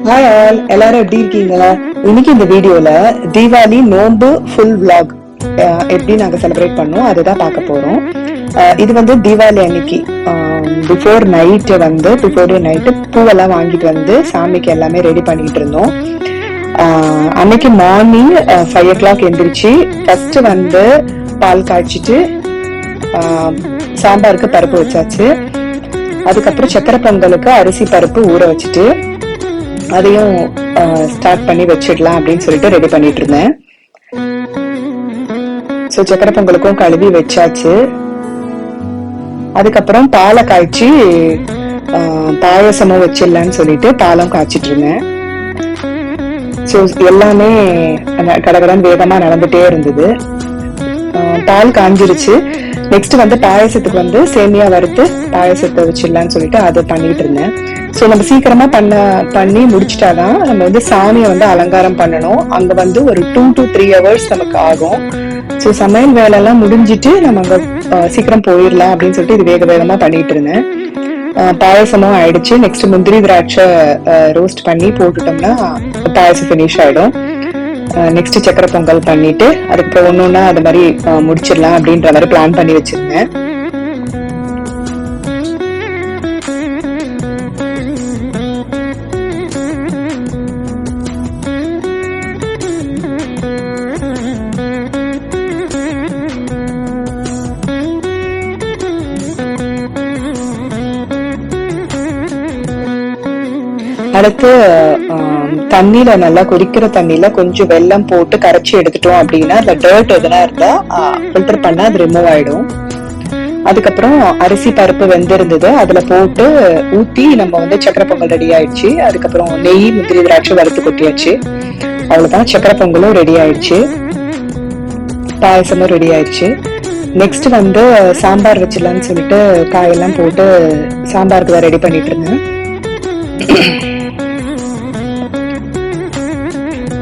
Hi all, எல்லாரும் எப்படி இருக்கீங்க? இன்னைக்கு இந்த வீடியோல தீபாவளி நோன்பு ஃபுல் vlog எப்படி நாங்க செலிப்ரேட் பண்ணோம் அதுதான் பார்க்க போறோம். இது வந்து தீபாவளி அன்னைக்கு பிஃபோர் நைட்டு பூவெல்லாம் வாங்கிட்டு வந்து சாமிக்கு எல்லாமே ரெடி பண்ணிட்டு இருந்தோம். அன்னைக்கு மார்னிங் 5 o'clock எந்திரிச்சு ஃபர்ஸ்ட் வந்து பால் காய்ச்சிட்டு சாம்பாருக்கு பருப்பு வச்சாச்சு. அதுக்கப்புறம் சக்கரை பொங்கலுக்கு அரிசி பருப்பு ஊற வச்சுட்டு அதையும் ஸ்டார்ட் பண்ணி வச்சிடலாம் அப்படின்னு சொல்லிட்டு ரெடி பண்ணிட்டு இருந்தேன். சோ சக்கரை பொங்கலுக்கும் கழுவி வச்சாச்சு. அதுக்கப்புறம் பாலை காய்ச்சி பாயசமும் வச்சிடலான்னு சொல்லிட்டு பாலம் காய்ச்சிட்டு இருந்தேன். ஸோ எல்லாமே கடகடன் வேகமா நடந்துட்டே இருந்தது. பால் காஞ்சிருச்சு. நெக்ஸ்ட் வந்து பாயசத்துக்கு வந்து சேமியா வறுத்து பாயசத்தை வச்சிடலான்னு சொல்லிட்டு அதை பண்ணிட்டு இருந்தேன். ஸோ நம்ம சீக்கிரமா பண்ணி முடிச்சுட்டாதான் நம்ம வந்து சாமியை வந்து அலங்காரம் பண்ணணும். அங்க வந்து ஒரு 2 to 3 hours நமக்கு ஆகும். ஸோ சமையல் வேலை எல்லாம் முடிஞ்சிட்டு நம்ம அங்க சீக்கிரம் போயிடலாம் அப்படின்னு சொல்லிட்டு இது வேகமா பண்ணிட்டு இருந்தேன். பாயசமும் ஆயிடுச்சு. நெக்ஸ்ட் முந்திரி திராட்சை ரோஸ்ட் பண்ணி போட்டுட்டோம்னா பாயசம் ஃபினிஷ் ஆயிடும். நெக்ஸ்ட் சக்கரை பொங்கல் பண்ணிட்டு அதுக்கப்புறம் ஒன்னொன்னா அது மாதிரி முடிச்சிடலாம் அப்படின்ற மாதிரி பிளான் பண்ணி வச்சிருந்தேன். அடுத்து தண்ணியில நல்லா கொதிக்கிற தண்ணியில கொஞ்சம் வெல்லம் போட்டு கரைச்சி எடுத்துட்டோம் அப்படின்னா அதுல டர்ட் எதுனா இருந்தா ஃபில்டர் பண்ணா அது ரிமூவ் ஆயிடும். அதுக்கப்புறம் அரிசி பருப்பு வெந்திருந்தது அதுல போட்டு ஊத்தி நம்ம வந்து சக்கரை பொங்கல் ரெடி ஆயிடுச்சு. அதுக்கப்புறம் நெய் முந்திரி திராட்சை வறுத்து கொட்டியாச்சு. அவ்வளவுதான், சக்கரை பொங்கலும் ரெடி ஆயிடுச்சு, பாயசமும் ரெடி ஆயிடுச்சு. நெக்ஸ்ட் வந்து சாம்பார் வச்சிடலாம்னு சொல்லிட்டு காயெல்லாம் போட்டு சாம்பாருக்கு தான் ரெடி பண்ணிட்டு இருந்தேன்.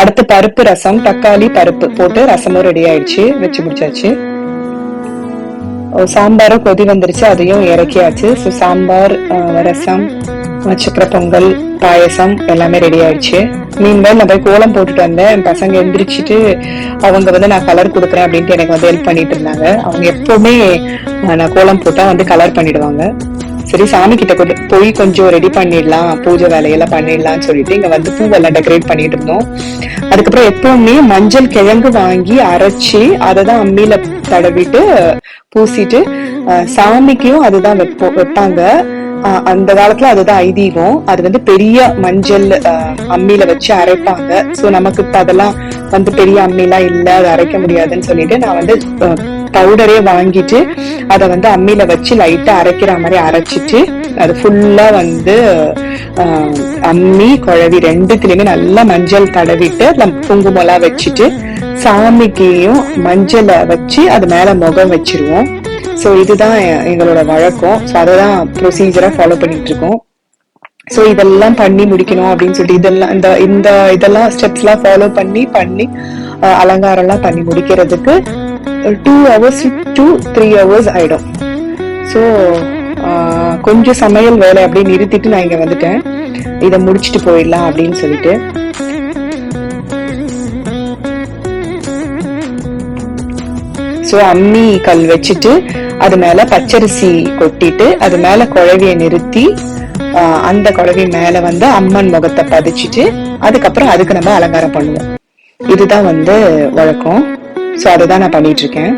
அடுத்து பருப்பு ரசம், தக்காளி பருப்பு போட்டு ரசமும் ரெடி ஆயிடுச்சு, வச்சு முடிச்சாச்சு. சாம்பாரும் கொதி வந்துருச்சு, அதையும் இறக்கியாச்சு. ஸோ சாம்பார், ரசம், சக்கரை பொங்கல், பாயசம் எல்லாமே ரெடி ஆயிடுச்சு. மீன்வேல் நான் போய் கோலம் போட்டுட்டு வந்தேன். என் பசங்க எந்திரிச்சிட்டு அவங்க வந்து நான் கலர் கொடுக்குறேன் அப்படின்ட்டு எனக்கு வந்து ஹெல்ப் பண்ணிட்டு இருந்தாங்க. அவங்க எப்பவுமே நான் கோலம் போட்டா வந்து கலர் பண்ணிடுவாங்க. சரி சாமி கிட்ட போய் கொஞ்சம் ரெடி பண்ணிடலாம், பூஜை வேலையெல்லாம் பண்ணிடலாம்னு சொல்லிட்டு இங்க வந்து பூவெல்லாம் டெக்கரேட் பண்ணிட்டு இருந்தோம். அதுக்கப்புறம் எப்பவுமே மஞ்சள் கிழங்கு வாங்கி அரைச்சி அதை தான் அம்மியில தடவிட்டு பூசிட்டு சாமிக்கும் அதுதான் வைப்பாங்க. அந்த காலத்துல அதுதான் ஐதீகம். அது வந்து பெரிய மஞ்சள் அம்மியில வச்சு அரைப்பாங்க. சோ நமக்கு இப்ப அதெல்லாம் வந்து பெரிய அம்மிலாம் இல்ல, அது அரைக்க முடியாதுன்னு சொல்லிட்டு நான் வந்து பவுடரே வாங்கிட்டு அதை வந்து அம்மியில வச்சு லைட்டா அரைக்கிற மாதிரி அரைச்சிட்டு அது ஃபுல்லா வந்து அம்மி குழவி ரெண்டுத்திலயுமே நல்லா மஞ்சள் தடவிட்டு குங்குமம்லாம் வச்சுட்டு சாமிக்கையும் மஞ்சளை வச்சு அது மேல முகம் வச்சிருவோம். சோ இதுதான் எங்களோட வழக்கம். சோ அததான் ப்ரொசீஜரா ஃபாலோ பண்ணிட்டு இருக்கோம். சோ இதெல்லாம் பண்ணி முடிக்கணும் அப்படின்னு சொல்லிட்டு இதெல்லாம் ஸ்டெப்ஸ் எல்லாம் ஃபாலோ பண்ணி அலங்காரம் எல்லாம் பண்ணி முடிக்கிறதுக்கு 2 hours to 3 hours ஆயிடும். ஸோ கொஞ்சம் சமையல் வேலை அப்படியே நிறுத்திட்டு நான் இங்க வந்துட்டேன், இதை முடிச்சுட்டு போயிடலாம் அப்படின்னு சொல்லிட்டு. ஸோ அம்மி கல் வச்சுட்டு அது மேல பச்சரிசி கொட்டிட்டு அது மேல குழவியை நிறுத்தி அந்த குழவி மேல வந்து அம்மன் முகத்தை பதிச்சுட்டு அதுக்கப்புறம் அதுக்கு நம்ம அலங்காரம் பண்ணுவோம். இதுதான் வந்து வழக்கம். சோ அதுதான் நான் பண்ணிட்டு இருக்கேன்.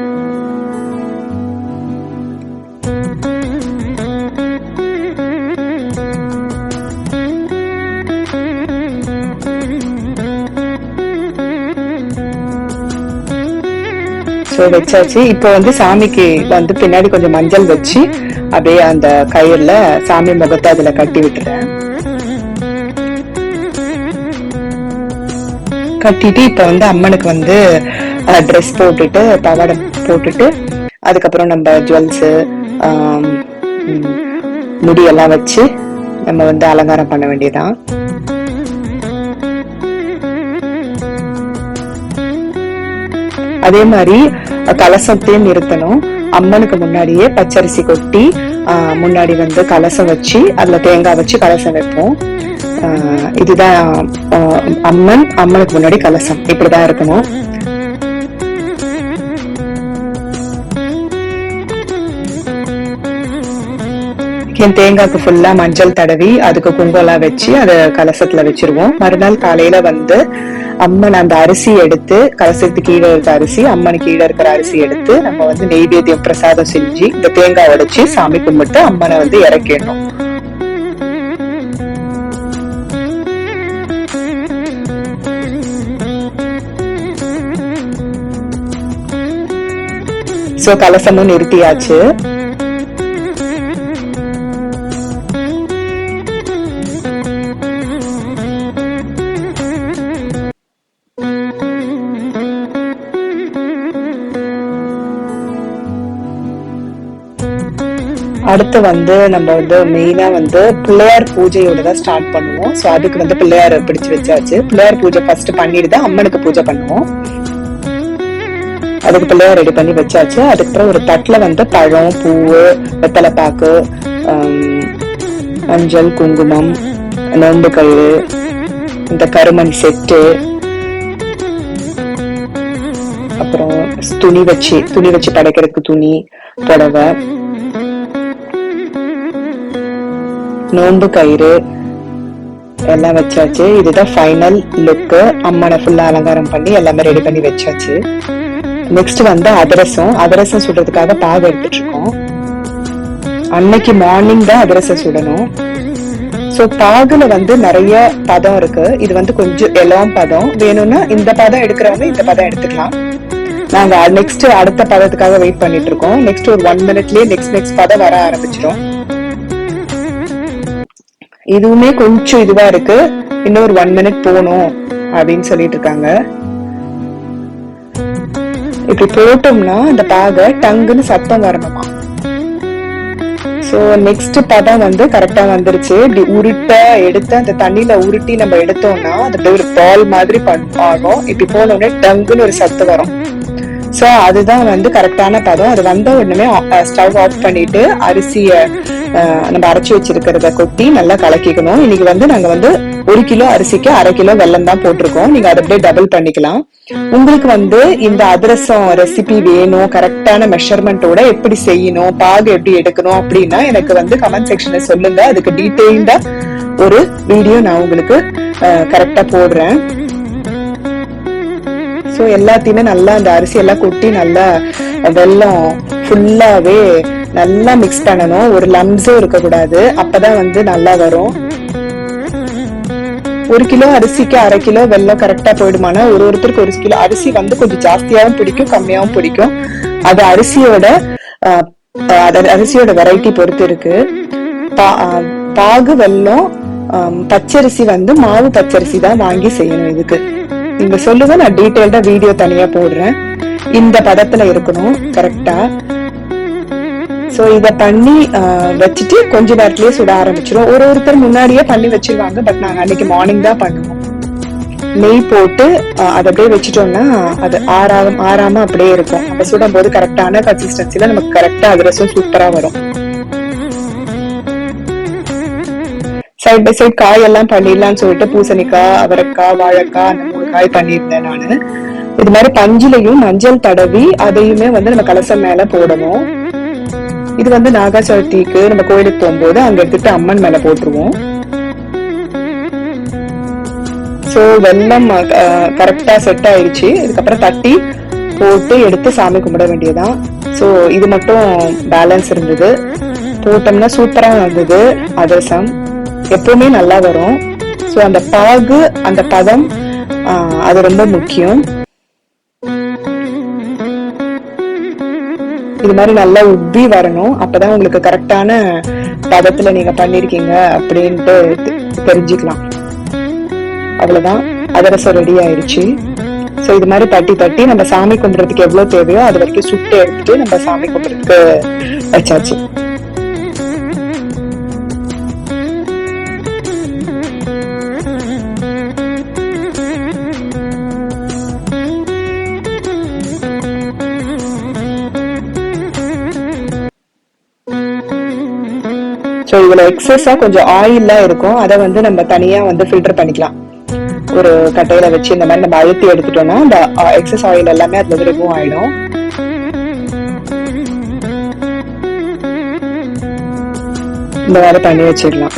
சோ வச்சாச்சு. இப்போ வந்து சாமிக்கு வந்து பின்னாடி கொஞ்சம் மஞ்சள் வச்சு அப்படியே அந்த கயிறுல சாமி முகத்தை அதுல கட்டி விட்டுறேன். கட்டிட்டு இப்ப வந்து அம்மனுக்கு வந்து ட்ரெஸ் போட்டுட்டு பாவாடை போட்டுட்டு அதுக்கப்புறம் நம்ம ஜுவல்ஸ் முடியெல்லாம் வச்சு நம்ம வந்து அலங்காரம் பண்ண வேண்டியதான். அதே மாதிரி கலசத்தையும் நிறுத்தணும். அம்மனுக்கு முன்னாடியே பச்சரிசி கொட்டி முன்னாடி வந்து கலசம் வச்சு அதுல தேங்காய் வச்சு கலசம் வைப்போம். இதுதான் அம்மனுக்கு முன்னாடி கலசம் இப்படிதான் இருக்கணும். தேங்காய்க்கு ஃபுல்லா மஞ்சள் தடவி அதுக்கு குங்குமம் வச்சு அதை கலசத்துல வச்சிருவோம். மறுநாள் காலையில வந்து அம்மன் அந்த அரிசி எடுத்து, கலசத்துக்கு கீழே இருக்க அரிசி, அம்மனுக்கு கீழே இருக்கிற அரிசி எடுத்து நம்ம வந்து நெய்வேத்தியம் பிரசாதம் செஞ்சு இந்த தேங்காய் உடைச்சு சாமி கும்பிட்டு அம்மனை வந்து இறக்கிடணும். சோ கலசமும் நிறுத்தியாச்சு. அடுத்து வந்து நம்ம வந்து மெயினா வந்து பிள்ளையார் பூஜையோட தான் ஸ்டார்ட் பண்ணுவோம். சோ அதுக்கு வந்து பிள்ளையார் பிடிச்சு வச்சாச்சு. பிள்ளையார் பூஜை ஃபர்ஸ்ட் பண்ணிட்டு தான் அம்மனுக்கு பூஜை பண்ணுவோம். அதுக்கு பிள்ளையார் ரெடி பண்ணி வச்சாச்சு. அதுக்கப்புறம் ஒரு தட்டுல வந்து பழம், பூவு, வெத்தலைப்பாக்கு, மஞ்சள், குங்குமம், நோம்பு கயிறு, இந்த கருமண் செட்டு, அப்புறம் துணி வச்சு படைக்கிறதுக்கு துணி, புடவை, நோம்பு கயிறு எல்லாம் வச்சாச்சு. இதுதான் ஃபைனல் லுக்கு. அம்மனை ஃபுல்லா அலங்காரம் பண்ணி எல்லாமே ரெடி பண்ணி வச்சாச்சு. நெக்ஸ்ட் வந்து அதிரசம் சுடுறதுக்காக பாகு எடுத்துட்டு இருக்கோம். அன்னைக்கு மார்னிங் தான் அதிரசம் சுடணும். சோ பாகுல வந்து நிறைய பதம் இருக்கு. இது வந்து கொஞ்சம் எல்லாம் பதம் வேணும்னா இந்த பதம் எடுக்கிறவங்க இந்த பதம் எடுத்துக்கலாம். நாங்க நெக்ஸ்ட் அடுத்த பதத்துக்காக வெயிட் பண்ணிட்டு இருக்கோம். நெக்ஸ்ட் ஒரு 1 மினிட்லயே நெக்ஸ்ட் பதம் வர ஆரம்பிச்சிடும். இதுவுமே கொஞ்சம் இதுவா இருக்கு, இன்னொரு 1 மினிட் போகணும் அப்படின்னு சொல்லிட்டு இருக்காங்க. இப்படி போட்டோம்னா அந்த பாகை டங்குன்னு சத்தம் வரணுமா. சோ நெக்ஸ்ட் பதம் வந்து கரெக்டா வந்துருச்சு. இப்படி எடுத்து அந்த தண்ணியில உருட்டி நம்ம எடுத்தோம்னா அது ஒரு பால் மாதிரி ஆகும். இப்படி போனோடனே டங்குன்னு ஒரு சத்து வரும். சோ அதுதான் வந்து கரெக்டான பதம். அது வந்த உடனே ஸ்டவ் ஆஃப் பண்ணிட்டு அரிசிய நம்ம அரைச்சி வச்சிருக்கிறத கொட்டி நல்லா கலக்கிக்கணும். இன்னைக்கு வந்து நாங்க வந்து 1 கிலோ அரிசிக்கு 1/2 கிலோ வெல்லம் தான் போட்டிருக்கோம். நீங்க அதை அப்படியே டபுள் பண்ணிக்கலாம். உங்களுக்கு வந்து இந்த அதிரசம் ரெசிபி வேணும், கரெக்டான மெஷர்மெண்டோட எப்படி செய்யணும், பாகு எப்படி எடுக்கணும் அப்படின்னா எனக்கு வந்து கமெண்ட் செக்ஷன்ல சொல்லுங்க. அதுக்கு டீடைல்டா ஒரு வீடியோ நான் உங்களுக்கு கரெக்டா போடுறேன். சோ எல்லாத்தையுமே நல்லா அந்த அரிசி எல்லாம் கொட்டி நல்லா வெல்லம் ஃபுல்லாவே நல்லா மிக்ஸ் பண்ணணும். ஒரு லம்ஸும் இருக்க கூடாது, அப்பதான் வந்து நல்லா வரும். 1 கிலோ அரிசிக்கு 1/2 கிலோ வெல்லம் கரெக்டா போயிடுமானா ஒருத்தருக்கு 1 கிலோ அரிசி வந்து கொஞ்சம் ஜாஸ்தியாவும் பிடிக்கும், கம்மியாவும் பிடிக்கும். அது அரிசியோட வெரைட்டி பொறுத்து இருக்கு. பாகு வெல்லம் பச்சரிசி வந்து மாவு பச்சரிசி தான் வாங்கி செய்யணும். இதுக்கு நீங்க சொல்லுங்க, நான் டீடைல்டா வீடியோ தனியா போடுறேன். இந்த பதத்துல இருக்கணும் கரெக்டா. சோ இத பண்ணி வச்சுட்டு கொஞ்ச நேரத்திலேயே சுட ஆரம்பிச்சிரும். ஒருத்தர் முன்னாடியே பண்ணி வச்சிருவாங்க, பட் நாங்க அன்னைக்கு மார்னிங் தான் பண்ணுவோம். நெய் போட்டு அதை அப்படியே வச்சுட்டோம்னா அது ஆறாம அப்படியே இருக்கும். அப்ப சுடும் போது கரெக்டான கன்சிஸ்டன்சில நமக்கு கரெக்டா அதிரசம் சூப்பரா வரும். சைட் பை சைட் காய் எல்லாம் பண்ணிடலாம்னு சொல்லிட்டு பூசணிக்காய், அவரைக்காய், வாழைக்காய் அந்த 3 காய் பண்ணிருந்தேன் நானு. இது மாதிரி பஞ்சிலையும் மஞ்சள் தடவி அதையுமே வந்து நம்ம கலசம் மேல போடணும். இது வந்து நாகா சதுர்த்திக்கு நம்ம கோயிலுக்கு போகும்போது அங்க எடுத்துட்டு அம்மன் மேல போட்டுருவோம். சோ வெல்லம் கரெக்டா செட் ஆயிடுச்சு. இதுக்கப்புறம் தட்டி போட்டு எடுத்து சாமி கும்பிட வேண்டியதான். சோ இது மட்டும் பேலன்ஸ் இருந்தது, போட்டோம்னா சூப்பரா வந்தது. அதிரசம் எப்பவுமே நல்லா வரும். சோ அந்த பாகு அந்த பதம் அது ரொம்ப முக்கியம். இது மாதிரி நல்லா உப்பி வரணும். அப்பதான் உங்களுக்கு கரெக்டான பதத்துல நீங்க பண்ணிருக்கீங்க அப்படின்ட்டு தெரிஞ்சுக்கலாம். அவ்வளவுதான், அதிரசம் ரெடி ஆயிடுச்சு. சோ இது மாதிரி தட்டி நம்ம சாமி கும்பிடுறதுக்கு எவ்வளவு தேவையோ அது வரைக்கும் சுட்டு எடுத்துட்டு நம்ம சாமி கும்பிடுறதுக்கு வச்சாச்சு. ஸோ இதுல எக்ஸஸா கொஞ்சம் ஆயில்லாம் இருக்கும், அதை வந்து நம்ம தனியா வந்து ஃபில்டர் பண்ணிக்கலாம். ஒரு கட்டையில வச்சு இந்த மாதிரி நம்ம அழுத்தி எடுத்துட்டோம்னா அந்த எக்ஸஸ் ஆயில் எல்லாமே அதுல ரிமூவ் ஆயிடும். இந்த மாதிரி பண்ணி வச்சிடலாம்.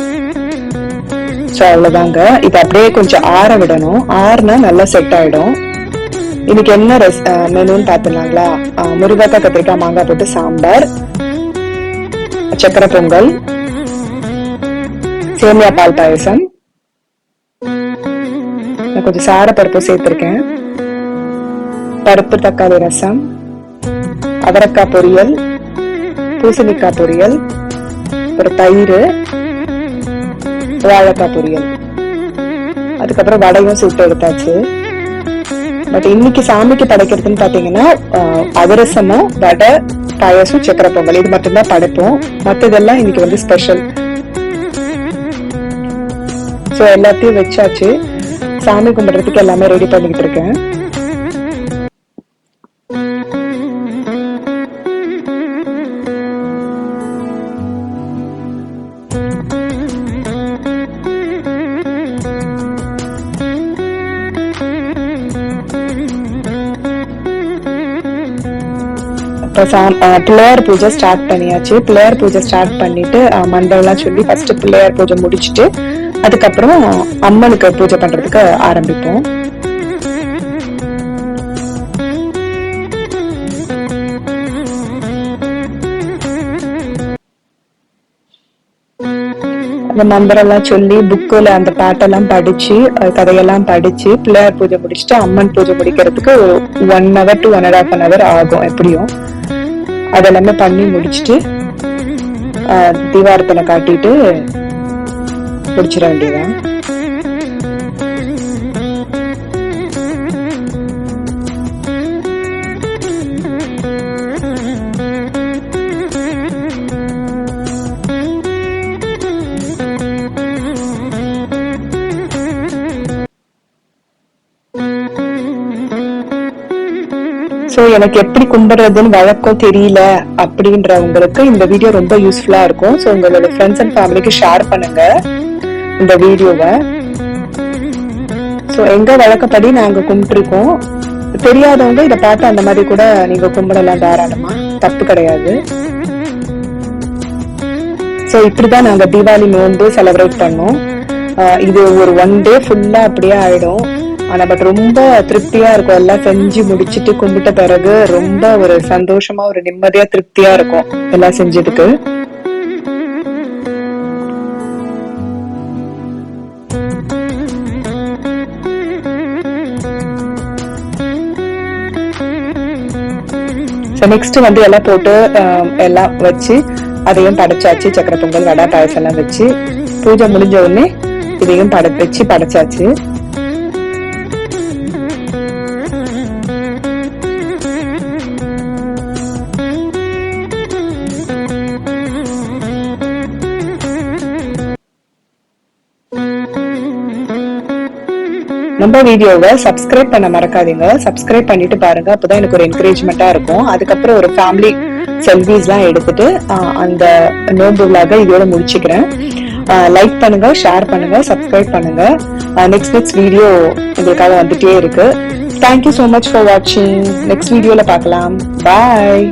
ஸோ அவ்வளவுதாங்க. இது அப்படியே கொஞ்சம் ஆற விடணும். ஆறுனா நல்லா செட் ஆயிடும். இன்னைக்கு என்ன மெனுன்னு பாத்துலாங்களா? முருங்கைக்காய் கத்திரிக்காய் மாங்காய் போட்டு சாம்பார், சக்கரை பொங்கல், சேமியா பால் பாயசம், நான் கொஞ்சம் சார பருப்பு சேர்த்திருக்கேன், பருப்பு தக்காளி ரசம், அவரைக்காய் பொரியல், பூசணிக்காய் பொரியல், ஒரு தயிர், வாழைக்காய் பொரியல், அதுக்கப்புறம் வடையும் சுட்டு எடுத்தாச்சு. பட் இன்னைக்கு சாமிக்கு படைக்கிறதுன்னு பாத்தீங்கன்னா அதிரசமும் வடை பாயசம் சக்கரை பொங்கல் இது மட்டும்தான் படைப்போம். மற்றதெல்லாம் இன்னைக்கு வந்து ஸ்பெஷல். ஸோ எல்லாத்தையும் வச்சாச்சு. சாமி கும்பிடுறதுக்கு எல்லாமே ரெடி பண்ணிக்கிட்டு இருக்கேன். பிள்ளையார் பூஜை ஸ்டார்ட் பண்ணியாச்சு. பிள்ளையார் பூஜை ஸ்டார்ட் பண்ணிட்டு மந்திரம்லாம் சொல்லி ஃபர்ஸ்ட் பிள்ளையார் பூஜை முடிச்சுட்டு அதுக்கப்புறம் அம்மனுக்கு பூஜை பண்றதுக்கு ஆரம்பிப்போம். அந்த மந்திரம்லாம் சொல்லி புக்குல அந்த பாட்டெல்லாம் படிச்சு கதையெல்லாம் படிச்சு பிள்ளையார் பூஜை முடிச்சுட்டு அம்மன் பூஜை முடிக்கிறதுக்கு 1 hour to 1.5 hour ஆகும் எப்படியும். அதெல்லாமே பண்ணி முடிச்சுட்டு தீபாரத்தனை காட்டிட்டு முடிச்சிட வேண்டியதான். ஸோ எனக்கு எப்படி கும்பிடுறதுன்னு வழக்கம் தெரியல அப்படின்றவங்களுக்கு இந்த வீடியோ ரொம்ப யூஸ்ஃபுல்லா இருக்கும். ஸோ உங்களோட ஃப்ரெண்ட்ஸ் அண்ட் ஃபேமிலிக்கு ஷேர் பண்ணுங்க இந்த வீடியோவை. ஸோ எங்க வழக்கப்படி நாங்க கும்பிட்டுருக்கோம். தெரியாதவங்க இதை பார்த்து அந்த மாதிரி கூட நீங்க கும்பிடலாம், தாராளமா, தப்பு கிடையாது. ஸோ இப்படிதான் நாங்க தீபாவளி நோன்பு செலிப்ரேட் பண்ணோம். இது ஒரு 1 day ஃபுல்லா அப்படியே ஆயிடும். ஆனா பட் ரொம்ப திருப்தியா இருக்கும். எல்லாம் செஞ்சு முடிச்சுட்டு கும்பிட்ட பிறகு ரொம்ப ஒரு சந்தோஷமா ஒரு நிம்மதியா திருப்தியா இருக்கும் எல்லாம் செஞ்சதுக்கு. நெக்ஸ்ட் வந்து எல்லாம் போட்டு எல்லாம் வச்சு அதையும் படைச்சாச்சு. சக்கரை பொங்கல் வடை பாயசம் எல்லாம் வச்சு பூஜை முடிஞ்ச உடனே இதையும் வச்சு படைச்சாச்சு. நம்ம வீடியோவை சப்ஸ்கிரைப் பண்ண மறக்காதீங்க. சப்ஸ்கிரைப் பண்ணிட்டு பாருங்க, அப்பதான் எனக்கு ஒரு என்கரேஜ்மெண்டா இருக்கும். அதுக்கப்புறம் ஒரு ஃபேமிலி செல்ஃபீஸ் எல்லாம் எடுத்துட்டு அந்த நோன்பு விலாக இதோட முடிச்சுக்கிறேன். லைக் பண்ணுங்க, ஷேர் பண்ணுங்க, சப்ஸ்கிரைப் பண்ணுங்க. நெக்ஸ்ட் வீடியோ உங்களுக்காக வந்துட்டே இருக்கு. Thank you so much for watching. Next வீடியோல பார்க்கலாம். பாய்.